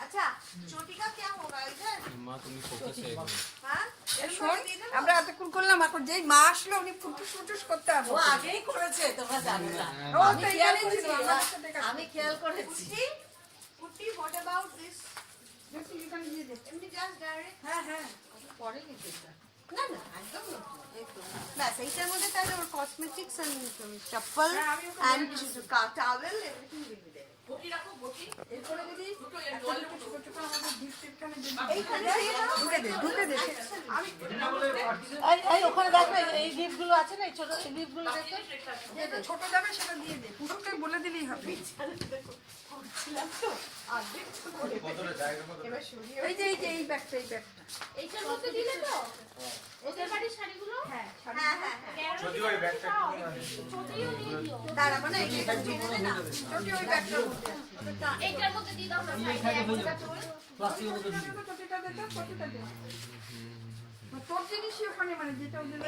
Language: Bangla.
अच्छा चोटी का क्या होगा इधर माँ तुम्हें फोकस है हाँ আমরা এতক্ষণ করলাম, এখন যেই মা আসলো উনি ফুটুস ফুটুস করতে হবে। ও আগেই করেছে তোমরা জানো না ও তো এখানেই ছিল আমাদের সাথে কাজ আমি খেয়াল করেছি কুটি হোয়াট অ্যাবাউট দিস করতে। এখানে দিয়ে দে। এমনি জাস্ট ডাইরেক্ট হ্যাঁ হ্যাঁ পরে নিতে না না একদম না ব্যাস এইটার মধ্যে তাহলে ওর cosmetics and chappal and towel everything will be there বটি রাখো বটি এরপরে যদি একটা ছোট ছোট আমাদের গিফট এখানে দিয়ে দিই। এইখানে দিয়ে দাও ঢুকে দে ঢুকে দে। আমি এই ওখানে দেখো এই গিফটগুলো আছে না এই ছোট এই গিফটগুলো দেখো যেটা ছোট যাবে সেটা দিয়ে দে, পুরোটাই বলে দিলেই হবে। করছিলাম তো অর্ধেক এবার সরিয়ে এই যে এই ব্যাগটা এইটার মধ্যে দিলে তো ওদের বাড়ির শাড়িগুলো হ্যাঁ হ্যাঁ হ্যাঁ হ্যাঁ যদি ওই ব্যাগটা ছোটইও দিয়ে দিও দাঁড়া মানে এইটা দিয়ে দেবে না ছোট ওই ব্যাগটার মধ্যে এইটার মধ্যে দিয়ে দাও না সাইডে একটা চুল ছোটটা দে তো ছোটটা দে। তোর জিনিসই ওখানে মানে যেটা ওদের